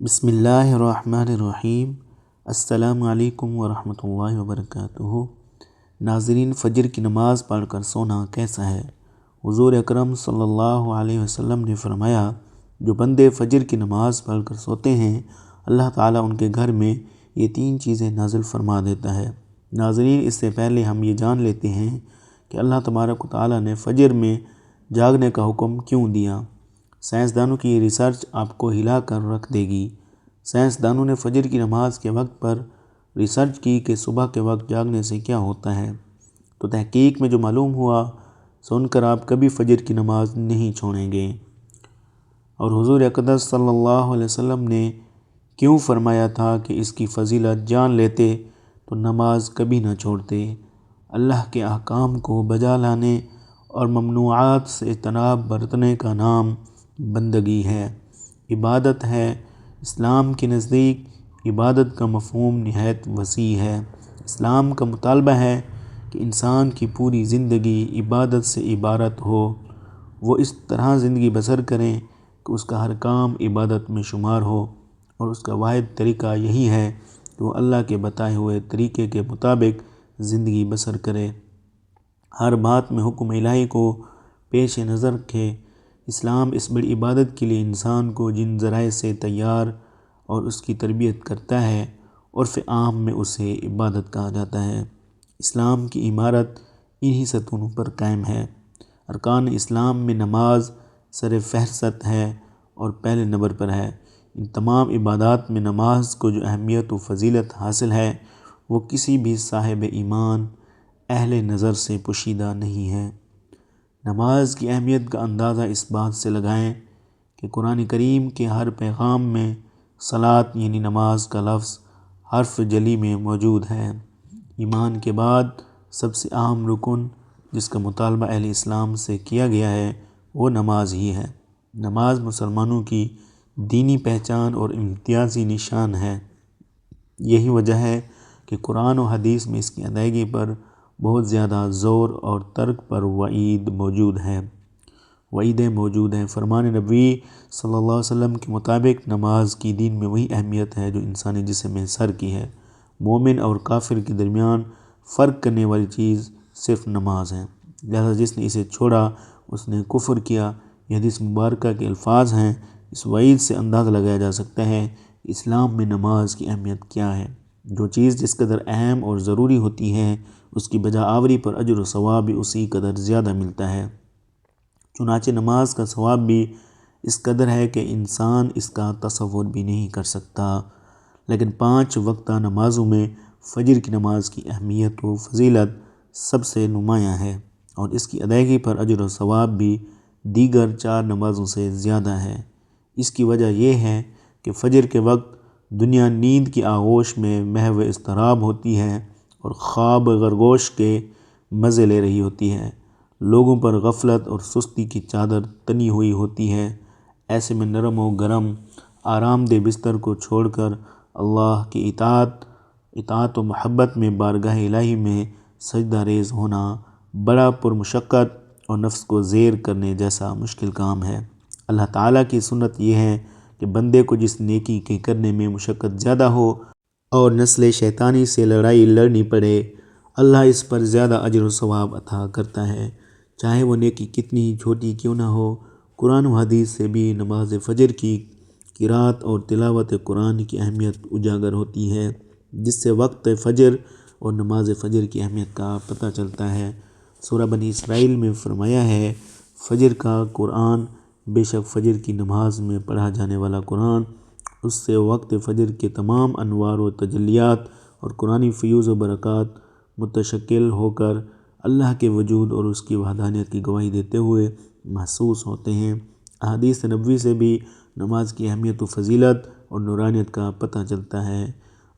بسم اللہ الرحمن الرحیم۔ السلام علیکم ورحمۃ اللہ وبرکاتہ۔ ناظرین، فجر کی نماز پڑھ کر سونا کیسا ہے؟ حضور اکرم صلی اللہ علیہ وسلم نے فرمایا، جو بندے فجر کی نماز پڑھ کر سوتے ہیں، اللہ تعالیٰ ان کے گھر میں یہ 3 چیزیں نازل فرما دیتا ہے۔ ناظرین، اس سے پہلے ہم یہ جان لیتے ہیں کہ اللہ تبارک و تعالیٰ نے فجر میں جاگنے کا حکم کیوں دیا۔ سائنسدانوں کی یہ ریسرچ آپ کو ہلا کر رکھ دے گی۔ سائنسدانوں نے فجر کی نماز کے وقت پر ریسرچ کی کہ صبح کے وقت جاگنے سے کیا ہوتا ہے، تو تحقیق میں جو معلوم ہوا، سن کر آپ کبھی فجر کی نماز نہیں چھوڑیں گے۔ اور حضور اقدس صلی اللہ علیہ وسلم نے کیوں فرمایا تھا کہ اس کی فضیلت جان لیتے تو نماز کبھی نہ چھوڑتے۔ اللہ کے احکام کو بجا لانے اور ممنوعات سے اجتناب برتنے کا نام بندگی ہے، عبادت ہے۔ اسلام کے نزدیک عبادت کا مفہوم نہایت وسیع ہے۔ اسلام کا مطالبہ ہے کہ انسان کی پوری زندگی عبادت سے عبارت ہو، وہ اس طرح زندگی بسر کریں کہ اس کا ہر کام عبادت میں شمار ہو، اور اس کا واحد طریقہ یہی ہے کہ وہ اللہ کے بتائے ہوئے طریقے کے مطابق زندگی بسر کرے۔ ہر بات میں حکم الہی کو پیش نظر رکھے۔ اسلام اس بڑی عبادت کے لیے انسان کو جن ذرائع سے تیار اور اس کی تربیت کرتا ہے، عرف عام میں اسے عبادت کہا جاتا ہے۔ اسلام کی عمارت انہی ستونوں پر قائم ہے۔ ارکان اسلام میں نماز سر فہرست ہے اور پہلے نمبر پر ہے۔ ان تمام عبادات میں نماز کو جو اہمیت و فضیلت حاصل ہے، وہ کسی بھی صاحب ایمان اہل نظر سے پوشیدہ نہیں ہے۔ نماز کی اہمیت کا اندازہ اس بات سے لگائیں کہ قرآن کریم کے ہر پیغام میں صلاۃ یعنی نماز کا لفظ حرف جلی میں موجود ہے۔ ایمان کے بعد سب سے اہم رکن جس کا مطالبہ اہل اسلام سے کیا گیا ہے، وہ نماز ہی ہے۔ نماز مسلمانوں کی دینی پہچان اور امتیازی نشان ہے۔ یہی وجہ ہے کہ قرآن و حدیث میں اس کی ادائیگی پر بہت زیادہ زور اور ترک پر وعیدیں موجود ہیں۔ فرمان نبوی صلی اللہ علیہ وسلم کے مطابق نماز کی دین میں وہی اہمیت ہے جو انسانی جسم میں سر کی ہے۔ مومن اور کافر کے درمیان فرق کرنے والی چیز صرف نماز ہے، لہذا جس نے اسے چھوڑا اس نے کفر کیا۔ یہ حدیث مبارکہ کے الفاظ ہیں۔ اس وعید سے اندازہ لگایا جا سکتا ہے کہ اسلام میں نماز کی اہمیت کیا ہے۔ جو چیز جس قدر اہم اور ضروری ہوتی ہے، اس کی بجا آوری پر اجر و ثواب بھی اسی قدر زیادہ ملتا ہے۔ چنانچہ نماز کا ثواب بھی اس قدر ہے کہ انسان اس کا تصور بھی نہیں کر سکتا۔ لیکن 5 وقتہ نمازوں میں فجر کی نماز کی اہمیت و فضیلت سب سے نمایاں ہے، اور اس کی ادائیگی پر اجر و ثواب بھی دیگر 4 نمازوں سے زیادہ ہے۔ اس کی وجہ یہ ہے کہ فجر کے وقت دنیا نیند کی آغوش میں محو اضطراب ہوتی ہے اور خواب غرگوش کے مزے لے رہی ہوتی ہے۔ لوگوں پر غفلت اور سستی کی چادر تنی ہوئی ہوتی ہے۔ ایسے میں نرم و گرم آرام دہ بستر کو چھوڑ کر اللہ کی اطاعت و محبت میں بارگاہ الہی میں سجدہ ریز ہونا بڑا پرمشقت اور نفس کو زیر کرنے جیسا مشکل کام ہے۔ اللہ تعالیٰ کی سنت یہ ہے کہ بندے کو جس نیکی کے کرنے میں مشقت زیادہ ہو اور نسل شیطانی سے لڑائی لڑنی پڑے، اللہ اس پر زیادہ اجر و ثواب عطا کرتا ہے، چاہے وہ نیکی کتنی ہی چھوٹی کیوں نہ ہو۔ قرآن و حدیث سے بھی نماز فجر کی قرات اور تلاوت قرآن کی اہمیت اجاگر ہوتی ہے، جس سے وقت فجر اور نماز فجر کی اہمیت کا پتہ چلتا ہے۔ سورہ بنی اسرائیل میں فرمایا ہے، فجر کا قرآن، بے شک فجر کی نماز میں پڑھا جانے والا قرآن، اس سے وقت فجر کے تمام انوار و تجلیات اور قرآنی فیوز و برکات متشکل ہو کر اللہ کے وجود اور اس کی وحدانیت کی گواہی دیتے ہوئے محسوس ہوتے ہیں۔ احادیث نبوی سے بھی نماز کی اہمیت و فضیلت اور نورانیت کا پتہ چلتا ہے۔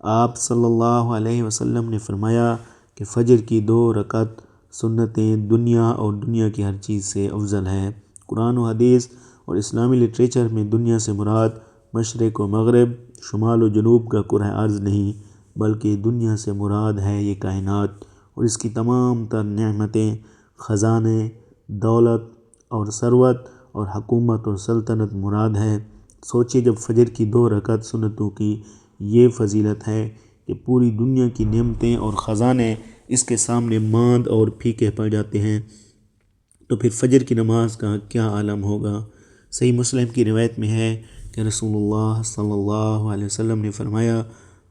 آپ صلی اللہ علیہ وسلم نے فرمایا کہ فجر کی 2 رکعت سنتیں دنیا اور دنیا کی ہر چیز سے افضل ہے۔ قرآن و حدیث اور اسلامی لٹریچر میں دنیا سے مراد مشرق و مغرب، شمال و جنوب کا کرۂ ارض نہیں، بلکہ دنیا سے مراد ہے یہ کائنات اور اس کی تمام تر نعمتیں، خزانے، دولت اور ثروت اور حکومت اور سلطنت مراد ہے۔ سوچئے جب فجر کی 2 رکعت سنتوں کی یہ فضیلت ہے کہ پوری دنیا کی نعمتیں اور خزانے اس کے سامنے ماند اور پھیکے پڑ جاتے ہیں، تو پھر فجر کی نماز کا کیا عالم ہوگا۔ صحیح مسلم کی روایت میں ہے کہ رسول اللہ صلی اللہ علیہ وسلم نے فرمایا،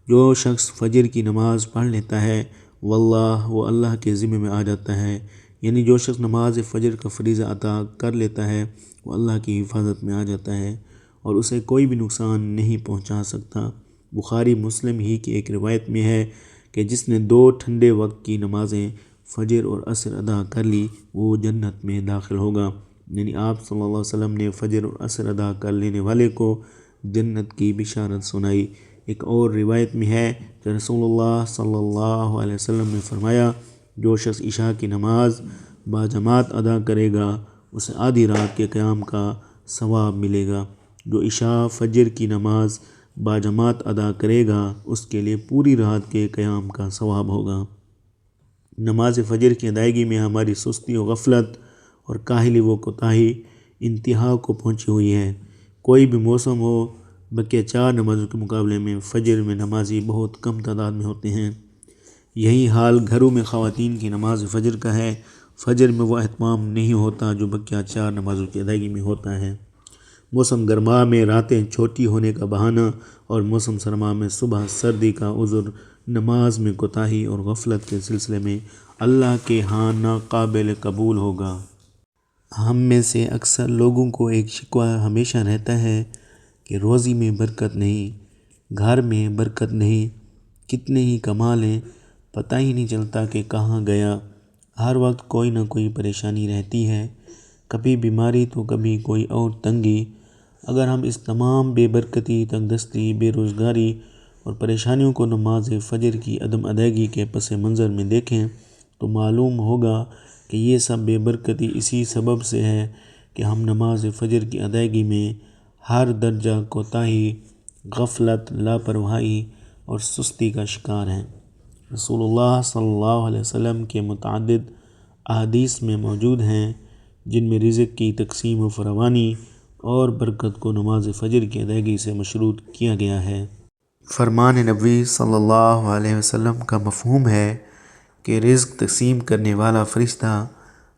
جو شخص فجر کی نماز پڑھ لیتا ہے واللہ وہ اللہ کے ذمہ میں آ جاتا ہے، یعنی جو شخص نماز فجر کا فریضہ ادا کر لیتا ہے وہ اللہ کی حفاظت میں آ جاتا ہے اور اسے کوئی بھی نقصان نہیں پہنچا سکتا۔ بخاری مسلم ہی کی ایک روایت میں ہے کہ جس نے 2 ٹھنڈے وقت کی نمازیں فجر اور عصر ادا کر لی وہ جنت میں داخل ہوگا، یعنی آپ صلی اللہ علیہ وسلم نے فجر اور عصر ادا کر لینے والے کو جنت کی بشارت سنائی۔ ایک اور روایت میں ہے کہ رسول اللہ صلی اللہ علیہ وسلم نے فرمایا، جو شخص عشاء کی نماز باجماعت ادا کرے گا اسے آدھی رات کے قیام کا ثواب ملے گا، جو عشاء فجر کی نماز باجماعت ادا کرے گا اس کے لیے پوری رات کے قیام کا ثواب ہوگا۔ نماز فجر کی ادائیگی میں ہماری سستی و غفلت اور کاہلی و کوتاہی انتہا کو پہنچی ہوئی ہے۔ کوئی بھی موسم ہو، بقیہ 4 نمازوں کے مقابلے میں فجر میں نمازی بہت کم تعداد میں ہوتے ہیں۔ یہی حال گھروں میں خواتین کی نماز فجر کا ہے، فجر میں وہ اہتمام نہیں ہوتا جو بقیہ 4 نمازوں کی ادائیگی میں ہوتا ہے۔ موسم گرما میں راتیں چھوٹی ہونے کا بہانہ اور موسم سرما میں صبح سردی کا عذر نماز میں کوتاہی اور غفلت کے سلسلے میں اللہ کے ہاں ناقابل قبول ہوگا۔ ہم میں سے اکثر لوگوں کو ایک شکوہ ہمیشہ رہتا ہے کہ روزی میں برکت نہیں، گھر میں برکت نہیں، کتنے ہی کما لیں پتہ ہی نہیں چلتا کہ کہاں گیا۔ ہر وقت کوئی نہ کوئی پریشانی رہتی ہے، کبھی بیماری تو کبھی کوئی اور تنگی۔ اگر ہم اس تمام بے برکتی، تنگ دستی، بے روزگاری اور پریشانیوں کو نماز فجر کی عدم ادائیگی کے پس منظر میں دیکھیں تو معلوم ہوگا کہ یہ سب بے برکتی اسی سبب سے ہے کہ ہم نماز فجر کی ادائیگی میں ہر درجہ کوتاہی، غفلت، لاپرواہی اور سستی کا شکار ہیں۔ رسول اللہ صلی اللہ علیہ وسلم کے متعدد احادیث میں موجود ہیں جن میں رزق کی تقسیم و فراوانی اور برکت کو نماز فجر کی ادائیگی سے مشروط کیا گیا ہے۔ فرمان نبوی صلی اللہ علیہ وسلم کا مفہوم ہے کہ رزق تقسیم کرنے والا فرشتہ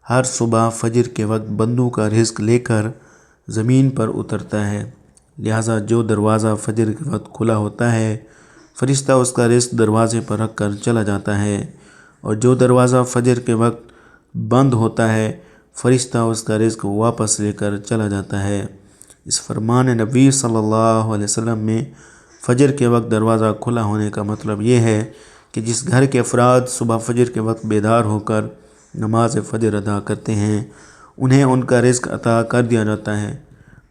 ہر صبح فجر کے وقت بندوں کا رزق لے کر زمین پر اترتا ہے، لہٰذا جو دروازہ فجر کے وقت کھلا ہوتا ہے فرشتہ اس کا رزق دروازے پر رکھ کر چلا جاتا ہے، اور جو دروازہ فجر کے وقت بند ہوتا ہے فرشتہ اس کا رزق واپس لے کر چلا جاتا ہے۔ اس فرمان نبوی صلی اللہ علیہ وسلم میں فجر کے وقت دروازہ کھلا ہونے کا مطلب یہ ہے کہ جس گھر کے افراد صبح فجر کے وقت بیدار ہو کر نماز فجر ادا کرتے ہیں انہیں ان کا رزق عطا کر دیا جاتا ہے۔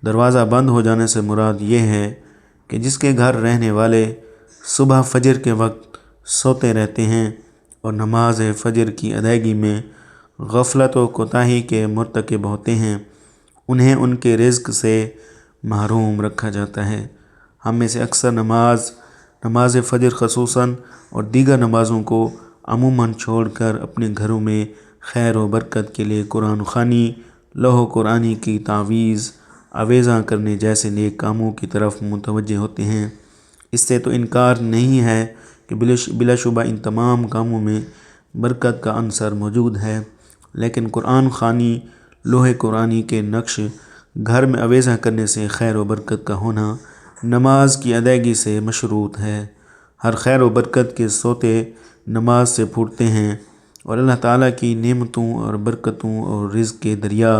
دروازہ بند ہو جانے سے مراد یہ ہے کہ جس کے گھر رہنے والے صبح فجر کے وقت سوتے رہتے ہیں اور نماز فجر کی ادائیگی میں غفلت و کوتاہی کے مرتکب ہوتے ہیں انہیں ان کے رزق سے محروم رکھا جاتا ہے۔ ہم میں سے اکثر نماز فجر خصوصاً اور دیگر نمازوں کو عموماً چھوڑ کر اپنے گھروں میں خیر و برکت کے لیے قرآن خوانی، لوح قرآنی کی تعویذ، عویذہ کرنے جیسے نیک کاموں کی طرف متوجہ ہوتے ہیں۔ اس سے تو انکار نہیں ہے کہ بلا شبہ ان تمام کاموں میں برکت کا عنصر موجود ہے، لیکن قرآن خوانی، لوح قرآنی کے نقش گھر میں عویذہ کرنے سے خیر و برکت کا ہونا نماز کی ادائیگی سے مشروط ہے۔ ہر خیر و برکت کے سوتے نماز سے پھوٹتے ہیں اور اللہ تعالیٰ کی نعمتوں اور برکتوں اور رزق کے دریا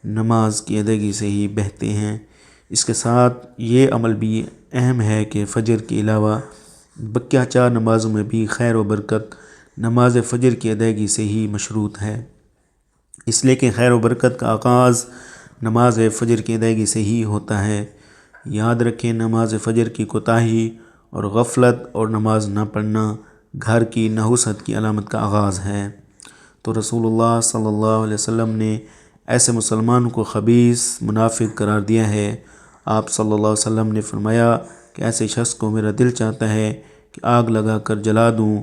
نماز کی ادائیگی سے ہی بہتے ہیں۔ اس کے ساتھ یہ عمل بھی اہم ہے کہ فجر کے علاوہ بقیہ 4 نمازوں میں بھی خیر و برکت نماز فجر کی ادائیگی سے ہی مشروط ہے، اس لیے کہ خیر و برکت کا آغاز نماز فجر کی ادائیگی سے ہی ہوتا ہے۔ یاد رکھیں، نماز فجر کی کوتاہی اور غفلت اور نماز نہ پڑھنا گھر کی نحوست کی علامت کا آغاز ہے۔ تو رسول اللہ صلی اللہ علیہ وسلم نے ایسے مسلمان کو خبیث، منافق قرار دیا ہے۔ آپ صلی اللہ علیہ وسلم نے فرمایا کہ ایسے شخص کو میرا دل چاہتا ہے کہ آگ لگا کر جلا دوں۔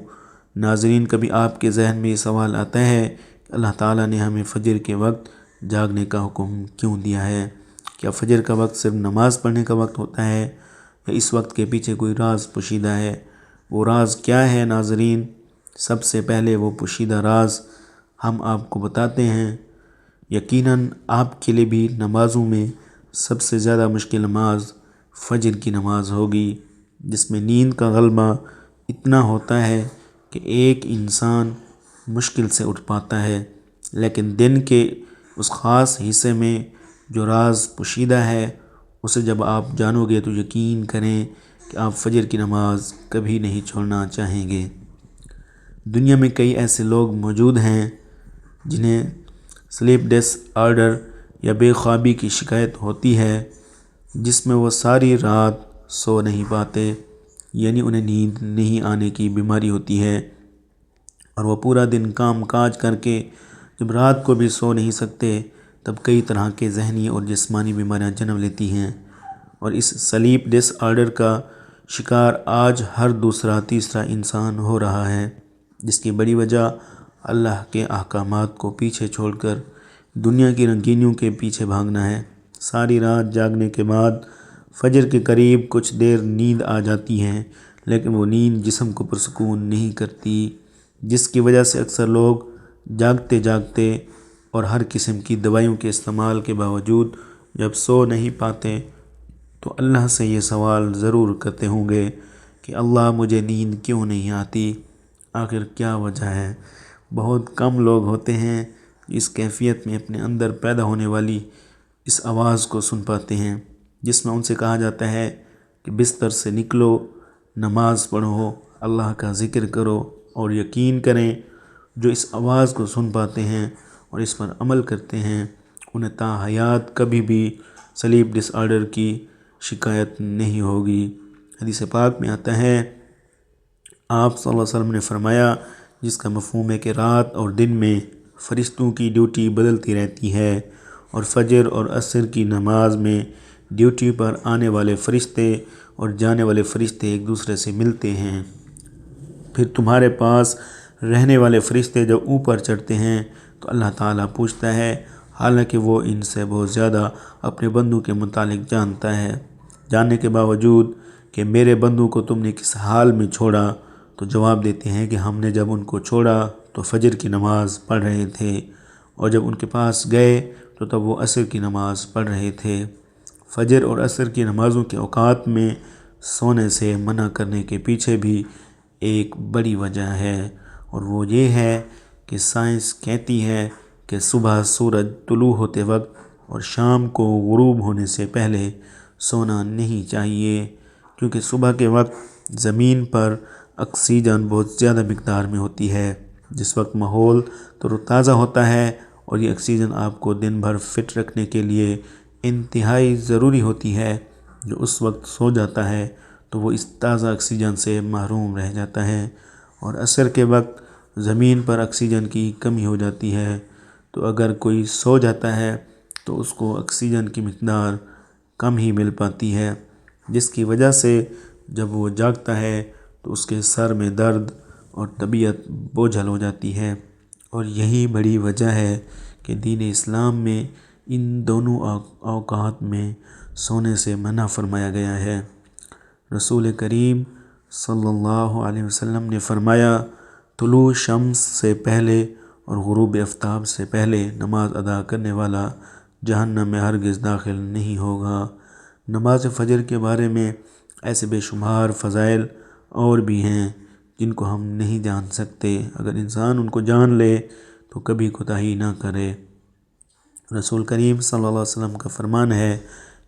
ناظرین، کبھی آپ کے ذہن میں یہ سوال آتا ہے کہ اللہ تعالیٰ نے ہمیں فجر کے وقت جاگنے کا حکم کیوں دیا ہے؟ کیا فجر کا وقت صرف نماز پڑھنے کا وقت ہوتا ہے یا اس وقت کے پیچھے کوئی راز پوشیدہ ہے؟ وہ راز کیا ہے ناظرین؟ سب سے پہلے وہ پوشیدہ راز ہم آپ کو بتاتے ہیں۔ یقیناً آپ کے لیے بھی نمازوں میں سب سے زیادہ مشکل نماز فجر کی نماز ہوگی، جس میں نیند کا غلبہ اتنا ہوتا ہے کہ ایک انسان مشکل سے اٹھ پاتا ہے، لیکن دن کے اس خاص حصے میں جو راز پوشیدہ ہے اسے جب آپ جانو گے تو یقین کریں کہ آپ فجر کی نماز کبھی نہیں چھوڑنا چاہیں گے۔ دنیا میں کئی ایسے لوگ موجود ہیں جنہیں سلیپ ڈس آرڈر یا بے خوابی کی شکایت ہوتی ہے، جس میں وہ ساری رات سو نہیں پاتے، یعنی انہیں نیند نہیں آنے کی بیماری ہوتی ہے، اور وہ پورا دن کام کاج کر کے جب رات کو بھی سو نہیں سکتے تب کئی طرح کے ذہنی اور جسمانی بیماریاں جنم لیتی ہیں۔ اور اس سلیپ ڈس آرڈر کا شکار آج ہر دوسرا تیسرا انسان ہو رہا ہے، جس کی بڑی وجہ اللہ کے احکامات کو پیچھے چھوڑ کر دنیا کی رنگینیوں کے پیچھے بھاگنا ہے۔ ساری رات جاگنے کے بعد فجر کے قریب کچھ دیر نیند آ جاتی ہے، لیکن وہ نیند جسم کو پرسکون نہیں کرتی، جس کی وجہ سے اکثر لوگ جاگتے جاگتے اور ہر قسم کی دوائیوں کے استعمال کے باوجود جب سو نہیں پاتے تو اللہ سے یہ سوال ضرور کرتے ہوں گے کہ اللہ مجھے نیند کیوں نہیں آتی؟ آخر کیا وجہ ہے؟ بہت کم لوگ ہوتے ہیں اس کیفیت میں اپنے اندر پیدا ہونے والی اس آواز کو سن پاتے ہیں، جس میں ان سے کہا جاتا ہے کہ بستر سے نکلو، نماز پڑھو، اللہ کا ذکر کرو، اور یقین کریں جو اس آواز کو سن پاتے ہیں اور اس پر عمل کرتے ہیں انہیں تا حیات کبھی بھی سلیپ ڈس آرڈر کی شکایت نہیں ہوگی۔ حدیث پاک میں آتا ہے، آپ صلی اللہ علیہ وسلم نے فرمایا، جس کا مفہوم ہے کہ رات اور دن میں فرشتوں کی ڈیوٹی بدلتی رہتی ہے، اور فجر اور عصر کی نماز میں ڈیوٹی پر آنے والے فرشتے اور جانے والے فرشتے ایک دوسرے سے ملتے ہیں۔ پھر تمہارے پاس رہنے والے فرشتے جب اوپر چڑھتے ہیں تو اللہ تعالیٰ پوچھتا ہے، حالانکہ وہ ان سے بہت زیادہ اپنے بندوں کے متعلق جانتا ہے، جاننے کے باوجود کہ میرے بندوں کو تم نے کس حال میں چھوڑا، تو جواب دیتے ہیں کہ ہم نے جب ان کو چھوڑا تو فجر کی نماز پڑھ رہے تھے، اور جب ان کے پاس گئے تو تب وہ عصر کی نماز پڑھ رہے تھے۔ فجر اور عصر کی نمازوں کے اوقات میں سونے سے منع کرنے کے پیچھے بھی ایک بڑی وجہ ہے، اور وہ یہ ہے کہ سائنس کہتی ہے کہ صبح سورج طلوع ہوتے وقت اور شام کو غروب ہونے سے پہلے سونا نہیں چاہیے، کیونکہ صبح کے وقت زمین پر آکسیجن بہت زیادہ مقدار میں ہوتی ہے، جس وقت ماحول تر و تازہ ہوتا ہے، اور یہ آکسیجن آپ کو دن بھر فٹ رکھنے کے لیے انتہائی ضروری ہوتی ہے۔ جو اس وقت سو جاتا ہے تو وہ اس تازہ آکسیجن سے محروم رہ جاتا ہے، اور عصر کے وقت زمین پر آکسیجن کی کمی ہو جاتی ہے، تو اگر کوئی سو جاتا ہے تو اس کو آکسیجن کی مقدار کم ہی مل پاتی ہے، جس کی وجہ سے جب وہ جاگتا ہے تو اس کے سر میں درد اور طبیعت بوجھل ہو جاتی ہے، اور یہی بڑی وجہ ہے کہ دین اسلام میں ان دونوں اوقات میں سونے سے منع فرمایا گیا ہے۔ رسول کریم صلی اللہ علیہ وسلم نے فرمایا، طلوع شمس سے پہلے اور غروب آفتاب سے پہلے نماز ادا کرنے والا جہنم میں ہرگز داخل نہیں ہوگا۔ نماز فجر کے بارے میں ایسے بے شمار فضائل اور بھی ہیں جن کو ہم نہیں جان سکتے، اگر انسان ان کو جان لے تو کبھی کوتاہی نہ کرے۔ رسول کریم صلی اللہ علیہ وسلم کا فرمان ہے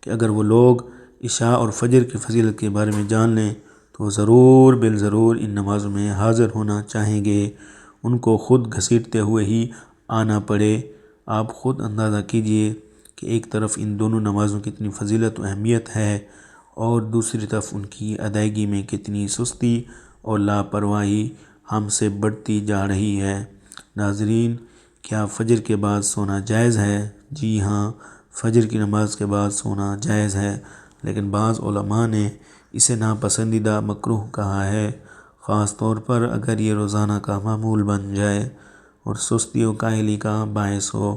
کہ اگر وہ لوگ عشاء اور فجر کی فضیلت کے بارے میں جان لیں تو وہ ضرور بالضرور ان نمازوں میں حاضر ہونا چاہیں گے، ان کو خود گھسیٹتے ہوئے ہی آنا پڑے۔ آپ خود اندازہ کیجئے کہ ایک طرف ان دونوں نمازوں کی اتنی فضیلت و اہمیت ہے، اور دوسری طرف ان کی ادائیگی میں کتنی سستی اور لاپرواہی ہم سے بڑھتی جا رہی ہے۔ ناظرین، کیا فجر کے بعد سونا جائز ہے؟ جی ہاں، فجر کی نماز کے بعد سونا جائز ہے، لیکن بعض علماء نے اسے ناپسندیدہ مکروہ کہا ہے، خاص طور پر اگر یہ روزانہ کا معمول بن جائے اور سستی و کاہلی کا باعث ہو۔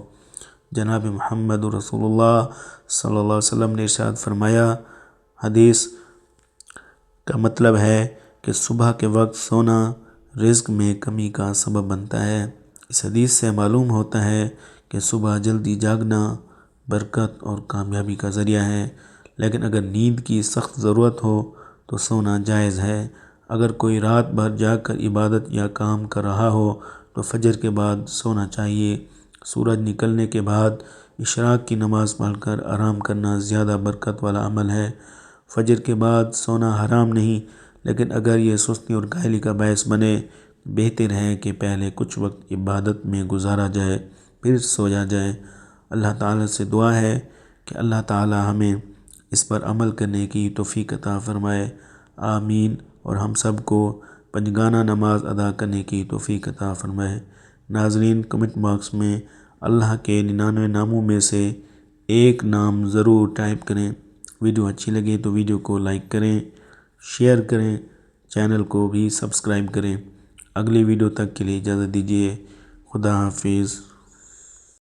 جناب محمد رسول اللہ صلی اللہ علیہ وسلم نے ارشاد فرمایا، حدیث کا مطلب ہے کہ صبح کے وقت سونا رزق میں کمی کا سبب بنتا ہے۔ اس حدیث سے معلوم ہوتا ہے کہ صبح جلدی جاگنا برکت اور کامیابی کا ذریعہ ہے، لیکن اگر نیند کی سخت ضرورت ہو تو سونا جائز ہے۔ اگر کوئی رات بھر جاگ کر عبادت یا کام کر رہا ہو تو فجر کے بعد سونا چاہیے۔ سورج نکلنے کے بعد اشراق کی نماز پڑھ کر آرام کرنا زیادہ برکت والا عمل ہے۔ فجر کے بعد سونا حرام نہیں، لیکن اگر یہ سستی اور کاہلی کا باعث بنے بہتر ہے کہ پہلے کچھ وقت عبادت میں گزارا جائے پھر سویا جائے۔ اللہ تعالیٰ سے دعا ہے کہ اللہ تعالیٰ ہمیں اس پر عمل کرنے کی توفیق عطا فرمائے، آمین، اور ہم سب کو پنجگانہ نماز ادا کرنے کی توفیق عطا فرمائے۔ ناظرین، کمنٹ باکس میں اللہ کے 99 ناموں میں سے ایک نام ضرور ٹائپ کریں۔ ویڈیو اچھی لگے تو ویڈیو کو لائک کریں، شیئر کریں، چینل کو بھی سبسکرائب کریں۔ اگلی ویڈیو تک کے لیے اجازت دیجیے۔ خدا حافظ۔